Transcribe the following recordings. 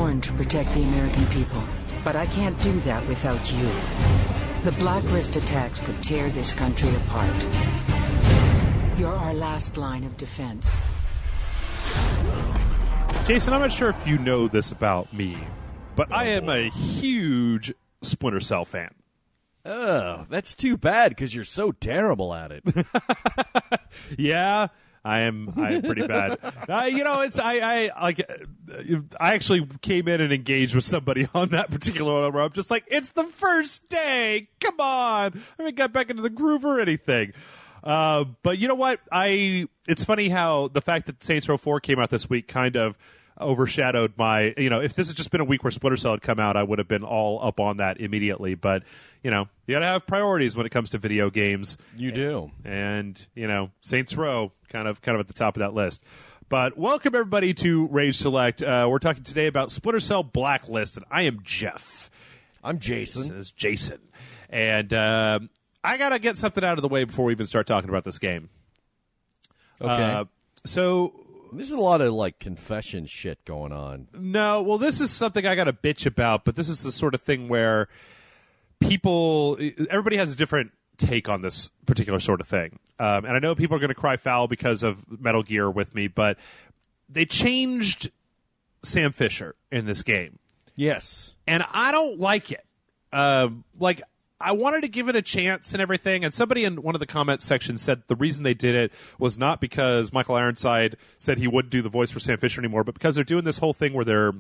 sworn to protect the American people, but I can't do that without you. The Blacklist attacks could tear this country apart. You're our last line of defense. Jason, I'm not sure if you know this about me, but I am a huge Splinter Cell fan. Oh, that's too bad because you're so terrible at it. Yeah, I'm pretty bad. I actually came in and engaged with somebody on that particular one where I'm just like, it's the first day. Come on. I haven't got back into the groove or anything. But you know what? It's funny how the fact that Saints Row 4 came out this week kind of overshadowed my, if this had just been a week where Splinter Cell had come out, I would have been all up on that immediately. But, you got to have priorities when it comes to video games. You do. And, Saints Row kind of at the top of that list. But welcome, everybody, to Rage Select. We're talking today about Splinter Cell Blacklist, and I am Jeff. I'm Jason. This is Jason. And I got to get something out of the way before we even start talking about this game. Okay. So there's a lot of, confession shit going on. No, well, this is something I got to bitch about, but this is the sort of thing where everybody has a different take on this particular sort of thing. And I know people are going to cry foul because of Metal Gear with me, but they changed Sam Fisher in this game. Yes. And I don't like it. I wanted to give it a chance and everything, and somebody in one of the comments section said the reason they did it was not because Michael Ironside said he wouldn't do the voice for Sam Fisher anymore, but because they're doing this whole thing where they're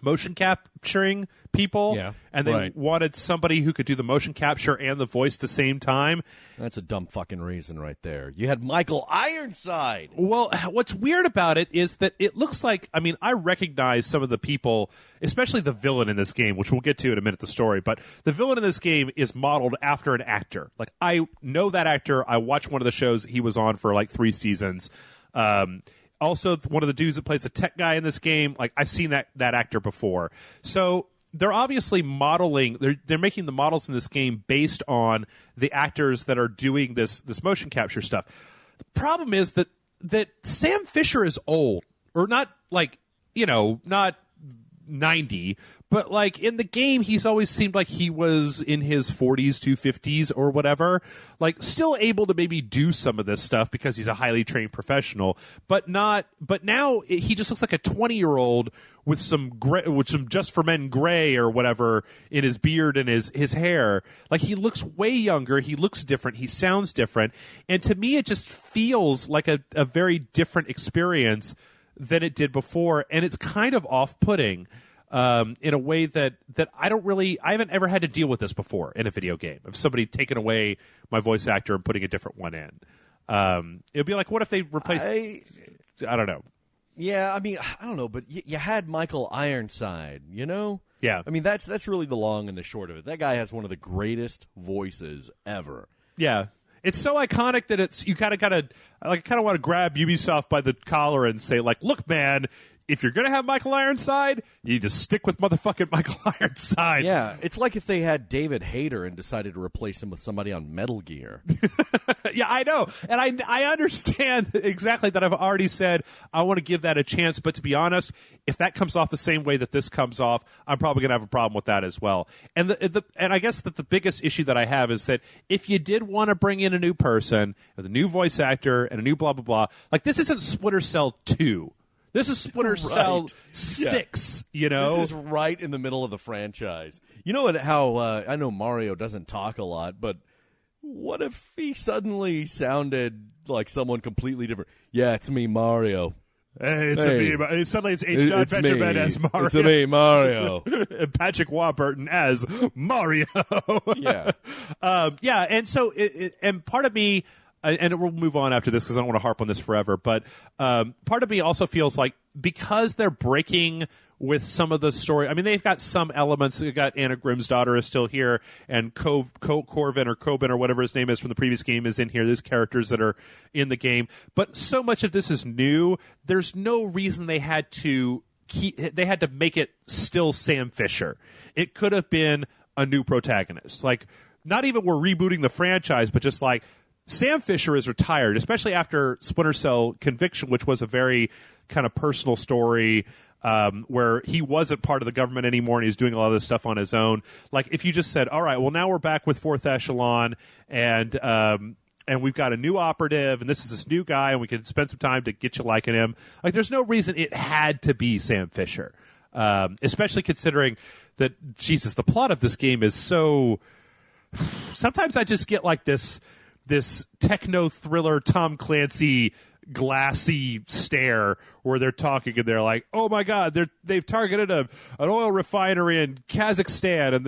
motion capturing people, and they wanted somebody who could do the motion capture and the voice at the same time. That's a dumb fucking reason right there. You had Michael Ironside. Well, what's weird about it is that it looks like, I recognize some of the people, especially the villain in this game, which we'll get to in a minute, the story, but the villain in this game is modeled after an actor. I know that actor. I watched one of the shows he was on for 3 seasons. Also, one of the dudes that plays the tech guy in this game, I've seen that actor before. So they're obviously modeling, they're making the models in this game based on the actors that are doing this motion capture stuff. The problem is that Sam Fisher is old, or not not 90, but in the game he's always seemed like he was in his 40s to 50s or whatever, still able to maybe do some of this stuff because he's a highly trained professional, but now he just looks like a 20-year-old with some Just for Men gray or whatever in his beard and his hair. He looks way younger, he looks different, he sounds different, and to me it just feels like a very different experience than it did before, and it's kind of off-putting in a way that I haven't ever had to deal with this before in a video game, of somebody taking away my voice actor and putting a different one in. It would be like, what if they replaced... I don't know. Yeah, I don't know, but you had Michael Ironside, Yeah. That's really the long and the short of it. That guy has one of the greatest voices ever. Yeah. It's so iconic that you kind of want to grab Ubisoft by the collar and say, look, man, if you're going to have Michael Ironside, you need to stick with motherfucking Michael Ironside. Yeah, it's like if they had David Hayter and decided to replace him with somebody on Metal Gear. Yeah, I know. And I understand exactly that. I've already said I want to give that a chance. But to be honest, if that comes off the same way that this comes off, I'm probably going to have a problem with that as well. And and I guess that the biggest issue that I have is that if you did want to bring in a new person with a new voice actor and a new blah, blah, blah, this isn't Splinter Cell 2. This is Splinter Cell 6, This is right in the middle of the franchise. You know how I know Mario doesn't talk a lot, but what if he suddenly sounded like someone completely different? Yeah, it's me, Mario. Hey, me. Suddenly it's H. John Benjamin as Mario. It's me, Mario. And Patrick Warburton as Mario. Yeah. And so, and part of me... And we'll move on after this because I don't want to harp on this forever. But part of me also feels like because they're breaking with some of the story. They've got some elements. They've got Anna Grimm's daughter is still here, and Corbin or whatever his name is from the previous game is in here. There's characters that are in the game. But so much of this is new. There's no reason they had to make it still Sam Fisher. It could have been a new protagonist. Not even we're rebooting the franchise, but just Sam Fisher is retired, especially after Splinter Cell Conviction, which was a very kind of personal story where he wasn't part of the government anymore and he was doing a lot of this stuff on his own. Like, if you just said, all right, well, now we're back with Fourth Echelon and we've got a new operative and this is this new guy and we can spend some time to get you liking him. Like, there's no reason it had to be Sam Fisher, especially considering that, Jesus, the plot of this game is so... Sometimes I just get like this techno thriller Tom Clancy glassy stare where they're talking and they're like, oh my god, they've targeted an oil refinery in Kazakhstan and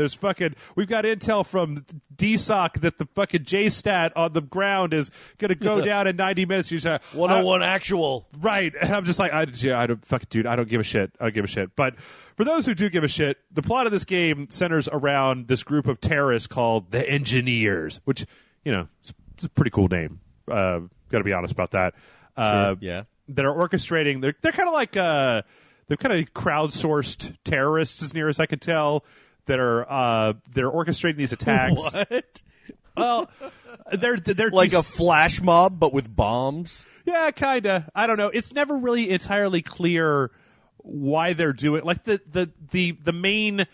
we've got intel from DSOC that the fucking JSTAT on the ground is going to go down in 90 minutes. You say, 101 actual. Right. And I'm just like, I don't give a shit. I don't give a shit. But for those who do give a shit, the plot of this game centers around this group of terrorists called the Engineers, which, it's a pretty cool name. Got to be honest about that. Sure, yeah. That are orchestrating. They're kind of like they're kind of crowdsourced terrorists, as near as I can tell. That are they're orchestrating these attacks. What? Well, they're like a flash mob, but with bombs. Yeah, kinda. I don't know. It's never really entirely clear why they're doing. Like the main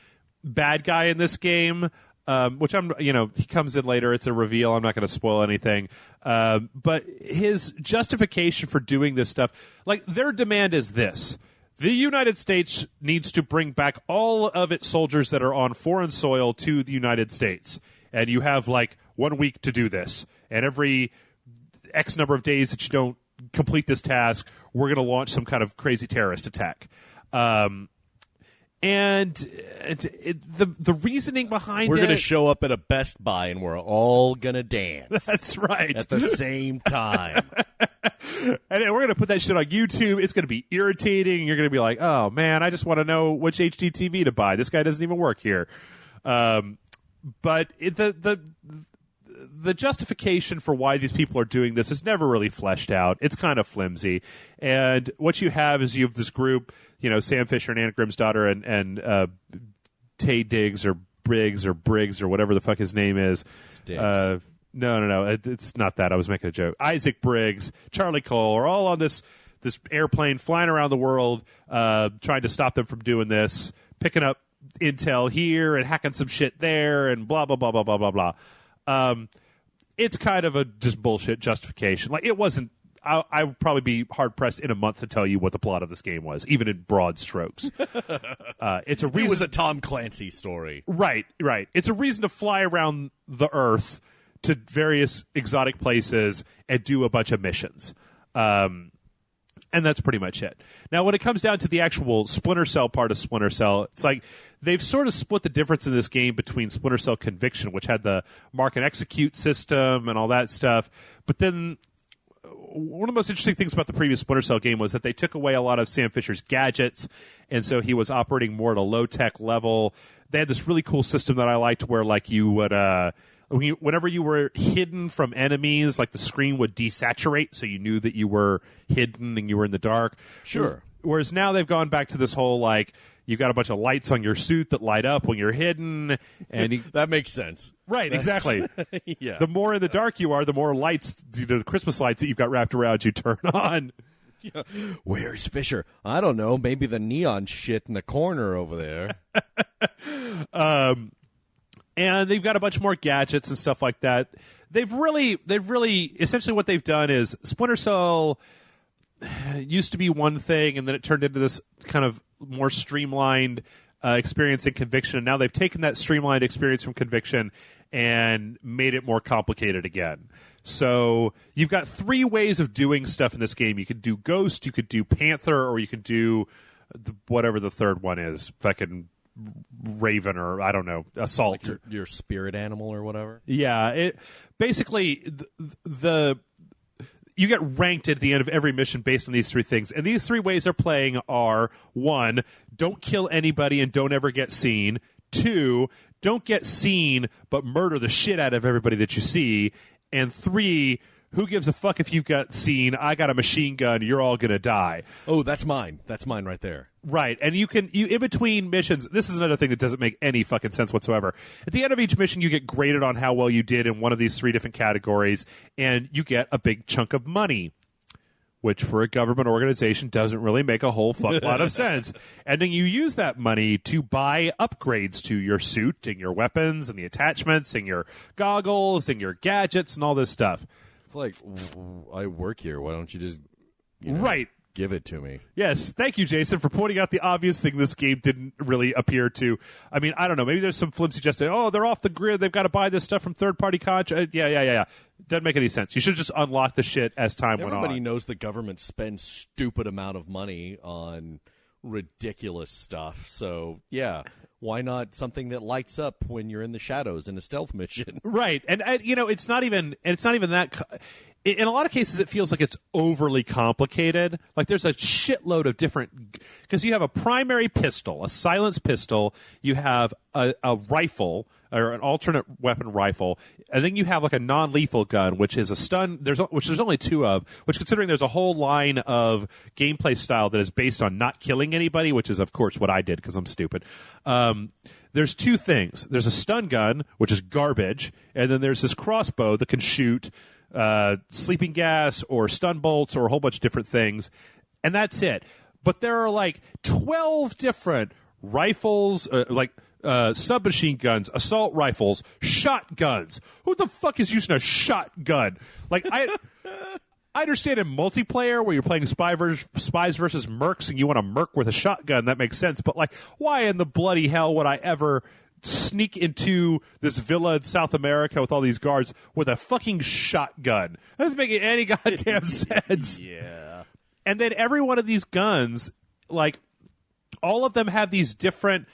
bad guy in this game. Which he comes in later. It's a reveal. I'm not going to spoil anything. But his justification for doing this stuff, like their demand is this: the United States needs to bring back all of its soldiers that are on foreign soil to the United States, and you have like 1 week to do this. And every X number of days that you don't complete this task, we're going to launch some kind of crazy terrorist attack. And the reaning behind we're going to show up at a Best Buy and we're all going to dance. That's right. At the same time. And we're going to put that shit on YouTube. It's going to be irritating. You're going to be like, oh, man, I just want to know which HDTV to buy. This guy doesn't even work here. But the justification for why these people are doing this is never really fleshed out. It's kind of flimsy. And what you have is you have this group, Sam Fisher and Anna Grimm's daughter and Tay Diggs or Briggs or whatever the fuck his name is. No. It's not that. I was making a joke. Isaac Briggs, Charlie Cole are all on this airplane flying around the world trying to stop them from doing this, picking up intel here and hacking some shit there and blah, blah, blah, blah, blah, blah, blah. It's kind of a just bullshit justification. Like, it wasn't. I would probably be hard pressed in a month to tell you what the plot of this game was, even in broad strokes. It's a reason. It was a Tom Clancy story, right? It's a reason to fly around the Earth to various exotic places and do a bunch of missions. And that's pretty much it. Now, when it comes down to the actual Splinter Cell part of Splinter Cell, it's like they've sort of split the difference in this game between Splinter Cell Conviction, which had the mark and execute system and all that stuff. But then one of the most interesting things about the previous Splinter Cell game was that they took away a lot of Sam Fisher's gadgets, and so he was operating more at a low-tech level. They had this really cool system that I liked where, like, you would... whenever you were hidden from enemies, like the screen would desaturate, so you knew that you were hidden and you were in the dark. Sure. Whereas now they've gone back to this whole, like, you've got a bunch of lights on your suit that light up when you're hidden. And that makes sense. Right, exactly. Yeah. The more in the dark you are, the more lights, the Christmas lights that you've got wrapped around you turn on. Yeah. Where's Fisher? I don't know. Maybe the neon shit in the corner over there. And they've got a bunch more gadgets and stuff like that. They've really, essentially what they've done is Splinter Cell used to be one thing, and then it turned into this kind of more streamlined experience in Conviction. And now they've taken that streamlined experience from Conviction and made it more complicated again. So you've got 3 ways of doing stuff in this game. You could do Ghost, you could do Panther, or you could do whatever the third one is. Fucking Raven, or I don't know, Assault, like your spirit animal or whatever. Yeah, it basically you get ranked at the end of every mission based on these 3 things, and these 3 ways they're playing are: 1, don't kill anybody and don't ever get seen; 2, don't get seen but murder the shit out of everybody that you see; and 3, who gives a fuck if you got seen? I got a machine gun. You're all going to die. Oh, that's mine. That's mine right there. Right. And you in between missions, this is another thing that doesn't make any fucking sense whatsoever. At the end of each mission, you get graded on how well you did in one of these 3 different categories, and you get a big chunk of money, which for a government organization doesn't really make a whole fuck lot of sense. And then you use that money to buy upgrades to your suit and your weapons and the attachments and your goggles and your gadgets and all this stuff. It's like, I work here. Why don't you just right. give it to me? Yes. Thank you, Jason, for pointing out the obvious thing this game didn't really appear to. I mean, I don't know. Maybe there's some flimsy just, oh, they're off the grid. They've got to buy this stuff from third-party contract. Yeah. Doesn't make any sense. You should just unlock the shit as time went on. Everybody knows the government spends stupid amount of money on ridiculous stuff. So, yeah, why not something that lights up when you're in the shadows in a stealth mission? Right. And it's not even that in a lot of cases it feels like it's overly complicated. Like there's a shitload of different, because you have a primary pistol, a silenced pistol, you have a rifle or an alternate weapon rifle, and then you have like a non-lethal gun, which is a stun, which there's only 2 of, which considering there's a whole line of gameplay style that is based on not killing anybody, which is of course what I did because I'm stupid. There's 2 things. There's a stun gun, which is garbage, and then there's this crossbow that can shoot sleeping gas or stun bolts or a whole bunch of different things, and that's it. But there are like 12 different rifles, submachine guns, assault rifles, shotguns. Who the fuck is using a shotgun? Like I understand in multiplayer where you're playing spies versus mercs and you want a merc with a shotgun, that makes sense. But like, why in the bloody hell would I ever sneak into this villa in South America with all these guards with a fucking shotgun? That doesn't make any goddamn sense. Yeah. And then every one of these guns, like, all of them have these different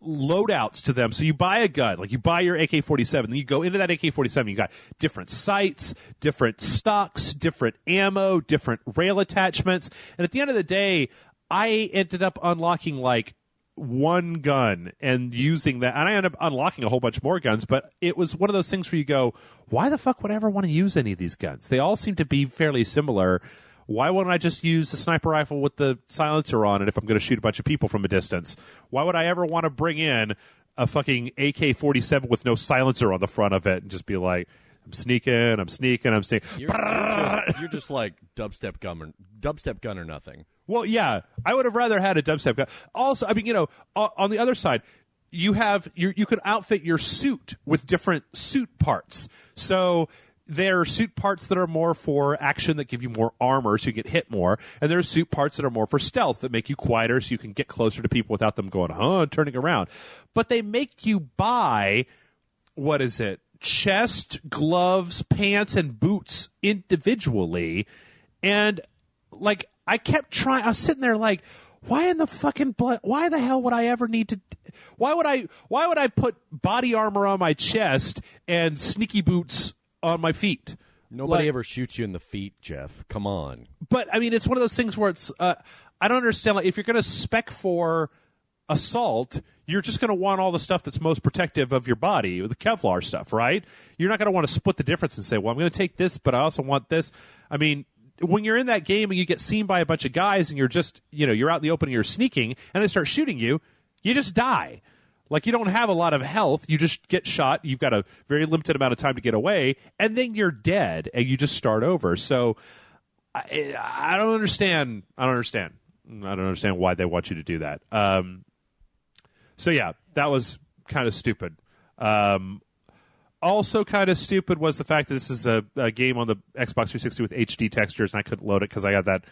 loadouts to them. So you buy a gun, like you buy your AK-47, then you go into that AK-47, you got different sights, different stocks, different ammo, different rail attachments. And at the end of the day, I ended up unlocking like one gun and using that, and I ended up unlocking a whole bunch more guns, but it was one of those things where you go, why the fuck would I ever want to use any of these guns? They all seem to be fairly similar. Why wouldn't I just use the sniper rifle with the silencer on it if I'm going to shoot a bunch of people from a distance? Why would I ever want to bring in a fucking AK-47 with no silencer on the front of it and just be like, I'm sneaking. You're just like dubstep gun or nothing. Well, yeah, I would have rather had a dubstep gun. Also, I mean, on the other side, you could outfit your suit with different suit parts. So there are suit parts that are more for action that give you more armor so you get hit more, and there are suit parts that are more for stealth that make you quieter so you can get closer to people without them going, turning around. But they make you buy, what is it, chest, gloves, pants, and boots individually. And, like, I was sitting there like, why in the fucking blood? Why the hell would I ever need to? Why would I put body armor on my chest and sneaky boots on my feet? Nobody ever shoots you in the feet, Jeff. Come on. But I mean, it's one of those things where it's I don't understand. Like, if you're going to spec for assault, you're just going to want all the stuff that's most protective of your body, the Kevlar stuff, right? You're not going to want to split the difference and say, well, I'm going to take this, but I also want this. I mean, when you're in that game and you get seen by a bunch of guys and you're just, you're out in the open and you're sneaking and they start shooting you, you just die. Like, you don't have a lot of health. You just get shot. You've got a very limited amount of time to get away, and then you're dead, and you just start over. So I don't understand. I don't understand why they want you to do that. So, yeah, that was kind of stupid. Also kind of stupid was the fact that this is a game on the Xbox 360 with HD textures, and I couldn't load it because I got that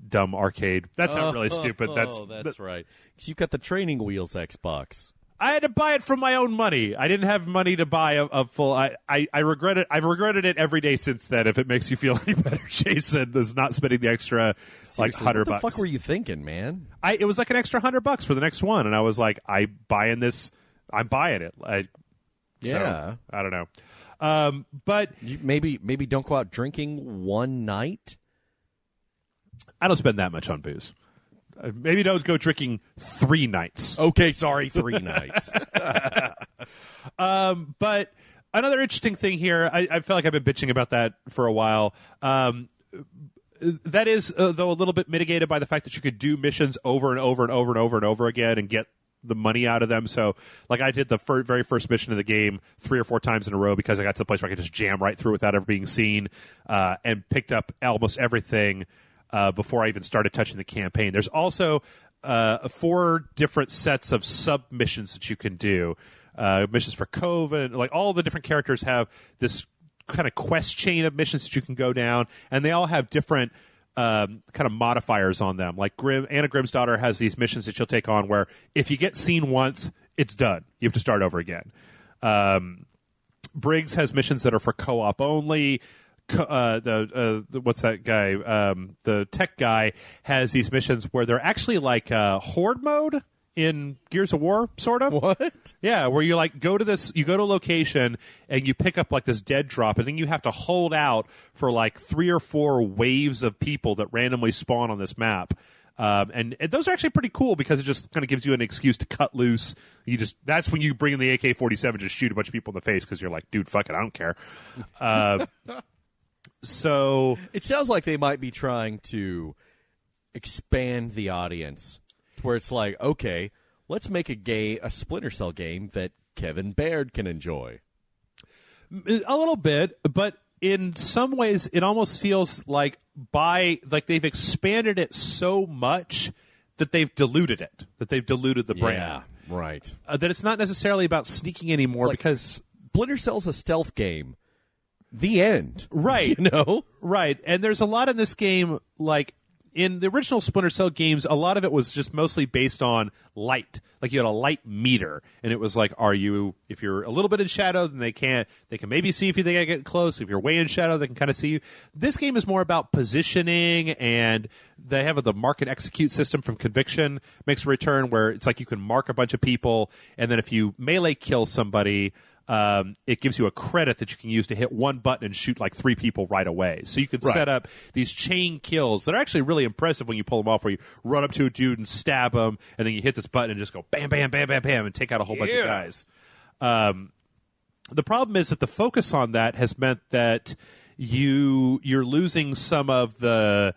dumb arcade. That's not really stupid. That's right. Because you've got the training wheels Xbox. I had to buy it from my own money. I didn't have money to buy a full. I regret it. I've regretted it every day since then. If it makes you feel any better, Jason, is not spending the extra like $100. What the fuck were you thinking, man? It was like an extra $100 for the next one, and I was like, I'm buying this. I'm buying it. Yeah. So, I don't know. But maybe don't go out drinking one night. I don't spend that much on booze. Maybe don't go drinking 3 nights. Okay, sorry, 3 nights. But another interesting thing here, I feel like I've been bitching about that for a while. That is, though, a little bit mitigated by the fact that you could do missions over and over and over and over and over again and get the money out of them. So, like, I did the very first mission of the game 3 or 4 times in a row because I got to the place where I could just jam right through without ever being seen, and picked up almost everything before I even started touching the campaign. There's also 4 different sets of sub-missions that you can do. Missions for Cove, and like all the different characters have this kind of quest chain of missions that you can go down, and they all have different kind of modifiers on them. Like Anna Grimsdottir has these missions that she'll take on where if you get seen once, it's done. You have to start over again. Briggs has missions that are for co-op only. What's that guy? The tech guy has these missions where they're actually like horde mode in Gears of War, sort of. What? Yeah, where you like you go to a location and you pick up like this dead drop, and then you have to hold out for like 3 or 4 waves of people that randomly spawn on this map. And those are actually pretty cool because it just kind of gives you an excuse to cut loose. That's when you bring in the AK-47, just shoot a bunch of people in the face because you're like, dude, fuck it, I don't care. So it sounds like they might be trying to expand the audience, where it's like, okay, let's make a Splinter Cell game that Kevin Baird can enjoy. A little bit, but in some ways, it almost feels like they've expanded it so much that they've diluted it, that they've diluted the brand. Yeah, right. That it's not necessarily about sneaking anymore, like because Splinter Cell's a stealth game. The end. Right. You know? Right. And there's a lot in this game, like, in the original Splinter Cell games, a lot of it was just mostly based on light. Like, you had a light meter, and it was like, if you're a little bit in shadow, then they can maybe see if they get close. If you're way in shadow, they can kind of see you. This game is more about positioning, and they have the mark and execute system from Conviction makes a return, where it's like you can mark a bunch of people, and then if you melee kill somebody, it gives you a credit that you can use to hit one button and shoot like 3 people right away. So you can set up these chain kills that are actually really impressive when you pull them off, where you run up to a dude and stab him, and then you hit this button and just go bam, bam, bam, bam, bam, and take out a whole bunch of guys. The problem is that the focus on that has meant that you're losing some of the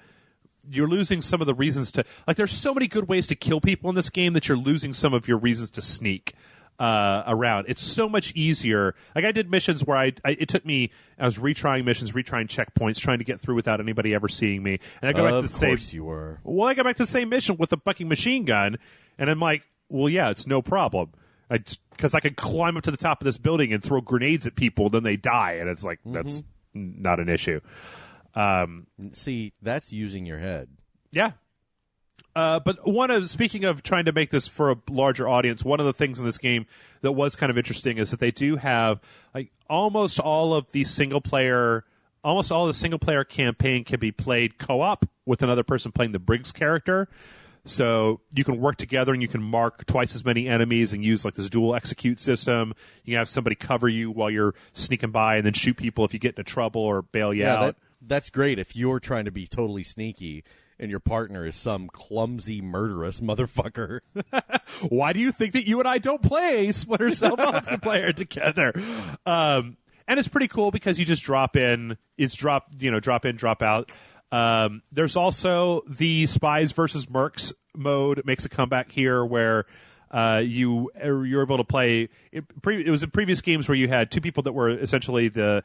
reasons to, like, there's so many good ways to kill people in this game that you're losing some of your reasons to sneak around. It's so much easier. Like, I did missions where I was retrying missions, retrying checkpoints, trying to get through without anybody ever seeing me. And I go back to the same. Of course you were. Well, I go back to the same mission with the fucking machine gun, and I'm like, well, yeah, it's no problem. Because I could climb up to the top of this building and throw grenades at people, then they die, and it's like, that's not an issue. See, that's using your head. Yeah. But speaking of trying to make this for a larger audience, one of the things in this game that was kind of interesting is that they do have, like, almost all of the single player campaign can be played co-op with another person playing the Briggs character. So you can work together and you can mark twice as many enemies and use like this dual execute system. You can have somebody cover you while you're sneaking by and then shoot people if you get into trouble or bail you out. That's great if you're trying to be totally sneaky and your partner is some clumsy, murderous motherfucker. Why do you think that you and I don't play Splinter Cell multiplayer together? And it's pretty cool because you just drop in. It's drop in, drop out. There's also the Spies versus Mercs mode. It makes a comeback here where you're able to play. It was in previous games where you had 2 people that were essentially the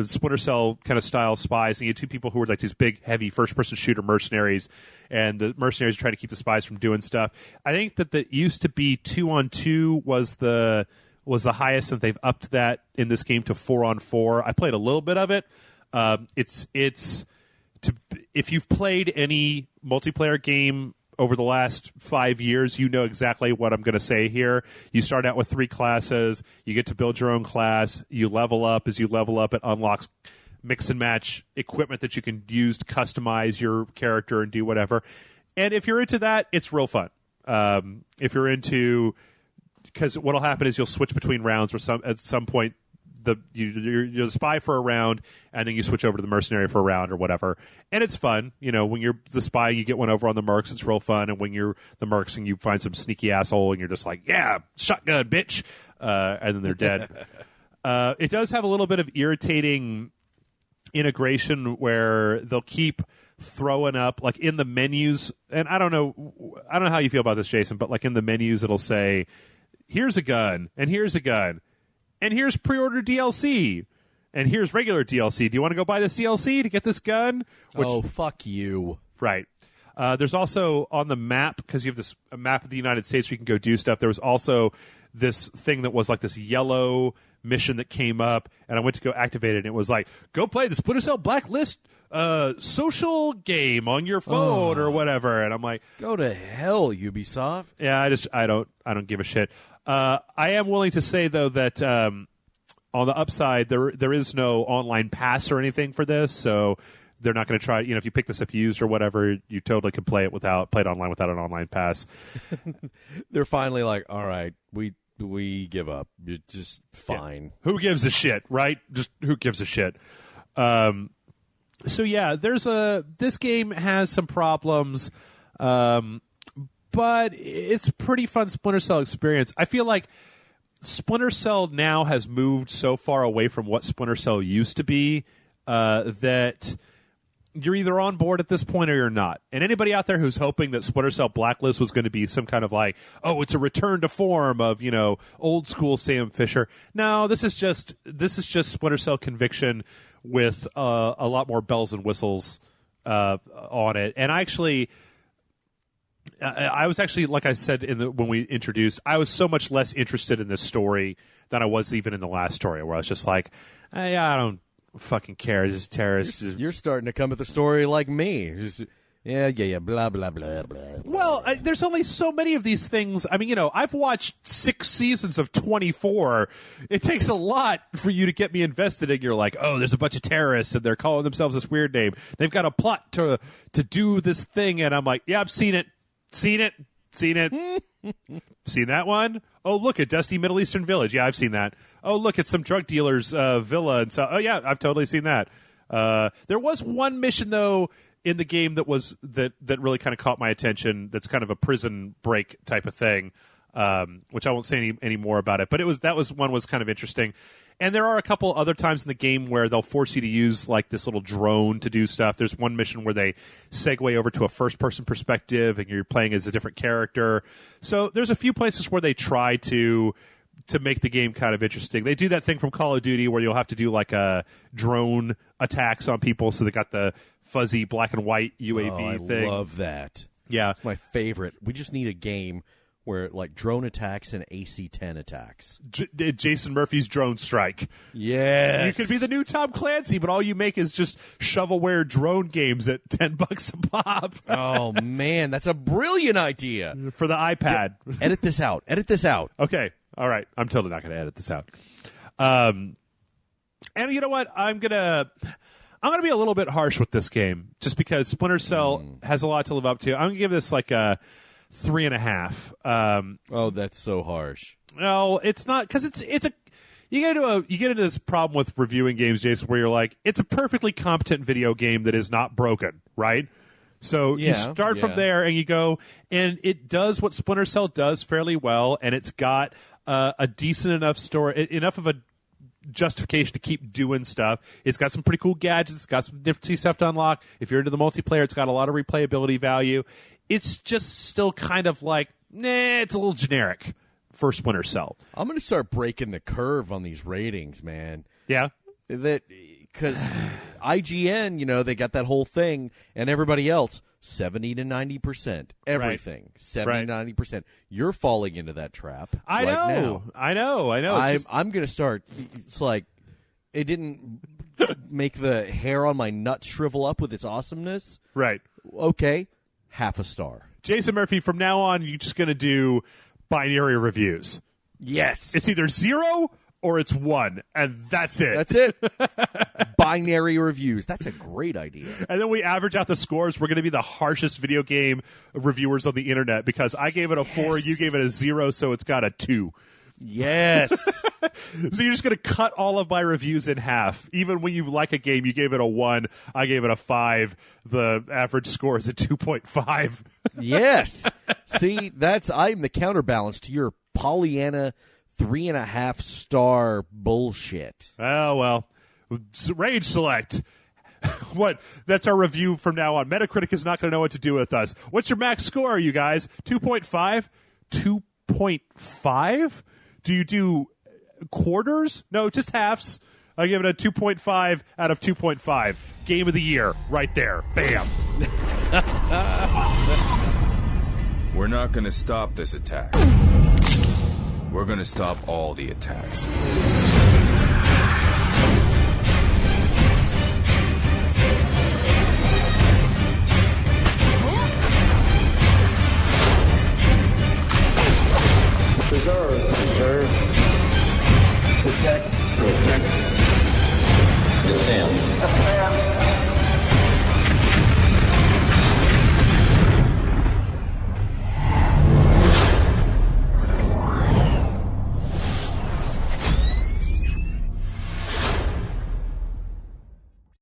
Splinter Cell kind of style spies, and you had 2 people who were like these big, heavy first-person shooter mercenaries, and the mercenaries try to keep the spies from doing stuff. I think that used to be 2-on-2 was the highest, and they've upped that in this game to 4-on-4. I played a little bit of it. If you've played any multiplayer game over the last 5 years, you know exactly what I'm going to say here. You start out with 3 classes. You get to build your own class. You level up. As you level up, it unlocks mix and match equipment that you can use to customize your character and do whatever. And if you're into that, it's real fun. If you're into, because what'll happen is you'll switch between rounds, or at some point you're the spy for a round, and then you switch over to the mercenary for a round or whatever. And it's fun. When you're the spy, you get one over on the mercs. It's real fun. And when you're the mercs and you find some sneaky asshole and you're just like, yeah, shotgun, bitch. And then they're dead. It does have a little bit of irritating integration where they'll keep throwing up, like in the menus, and I don't know how you feel about this, Jason, but like in the menus it'll say, here's a gun, and here's a gun, and here's pre-order DLC, and here's regular DLC. Do you want to go buy this DLC to get this gun? Fuck you. Right. There's also on the map, because you have this a map of the United States where you can go do stuff, there was also this thing that was like this yellow mission that came up, and I went to go activate it, and it was like, go play the Splinter Cell Blacklist social game on your phone or whatever, and I'm like, go to hell, Ubisoft. Yeah, I don't give a shit. I am willing to say though that on the upside, there is no online pass or anything for this, so they're not going to try. You know, if you pick this up used or whatever, you totally can play it online without an online pass. They're finally like, all right, we give up. You're just fine. Yeah. Who gives a shit, right? Just who gives a shit? So yeah, this game has some problems, but it's a pretty fun Splinter Cell experience. I feel like Splinter Cell now has moved so far away from what Splinter Cell used to be that you're either on board at this point or you're not. And anybody out there who's hoping that Splinter Cell Blacklist was going to be some kind of like, oh, it's a return to form of, you know, old school Sam Fisher. No, this is just Splinter Cell Conviction with a lot more bells and whistles on it. And I was actually, like I said when we introduced, I was so much less interested in this story than I was even in the last story, where I was just like, I don't fucking care. This is terrorists. You're starting to come at the story like me. Just, yeah, blah, blah, blah, blah. Well, there's only so many of these things. I mean, you know, I've watched 6 seasons of 24. It takes a lot for you to get me invested, and you're like, oh, there's a bunch of terrorists, and they're calling themselves this weird name. They've got a plot to do this thing, and I'm like, yeah, I've seen it. Seen it. Seen that one? Oh, look, a dusty Middle Eastern village. Yeah, I've seen that. Oh, look, it's some drug dealer's villa. And so, oh, yeah, I've totally seen that. There was one mission, though, in the game that really kind of caught my attention. That's kind of a prison break type of thing, which I won't say any more about it. But that was kind of interesting. And there are a couple other times in the game where they'll force you to use like this little drone to do stuff. There's one mission where they segue over to a first-person perspective, and you're playing as a different character. So there's a few places where they try to make the game kind of interesting. They do that thing from Call of Duty where you'll have to do like a drone attacks on people, so they got the fuzzy black and white UAV thing. I love that. Yeah. It's my favorite. We just need a game where like drone attacks and AC-10 attacks. Jason Murphy's Drone Strike. Yes. You could be the new Tom Clancy, but all you make is just shovelware drone games at $10 a pop. Oh, man, that's a brilliant idea. For the iPad. Edit this out. Okay. All right. I'm totally not going to edit this out. And you know what? I'm going to be a little bit harsh with this game just because Splinter Cell has a lot to live up to. I'm going to give this like a 3.5. Oh, that's so harsh. No, it's not, because you get into this problem with reviewing games, Jason, where you're like, it's a perfectly competent video game that is not broken, right? So you start from there and you go, and it does what Splinter Cell does fairly well, and it's got a decent enough story, enough of a justification to keep doing stuff. It's got some pretty cool gadgets. It's got some different stuff to unlock. If you're into the multiplayer, it's got a lot of replayability value. It's just still kind of like, it's a little generic for Splinter Cell. I'm going to start breaking the curve on these ratings, man. Yeah? Because IGN, you know, they got that whole thing, and everybody else, 70 to 90%. Everything, right. 70 to 90%. You're falling into that trap. I know. I'm going to start. It's like, it didn't make the hair on my nuts shrivel up with its awesomeness. Right. Okay. Half a star. Jason Murphy, from now on, you're just going to do binary reviews. Yes. It's either 0 or it's 1, and that's it. That's it. Binary reviews. That's a great idea. And then we average out the scores. We're going to be the harshest video game reviewers on the internet because I gave it a 4, you gave it a 0, so it's got a 2. Yes. So you're just going to cut all of my reviews in half. Even when you like a game, you gave it a 1, I gave it a 5. The average score is a 2.5. Yes. See, I'm the counterbalance to your Pollyanna 3.5-star bullshit. Oh, well. Rage Select. What? That's our review from now on. Metacritic is not going to know what to do with us. What's your max score, you guys? 2.5? 2.5? Do you do quarters? No, just halves. I give it a 2.5 out of 2.5. Game of the year, right there. Bam. We're not going to stop this attack. We're going to stop all the attacks. Preserve. Protect. Defend.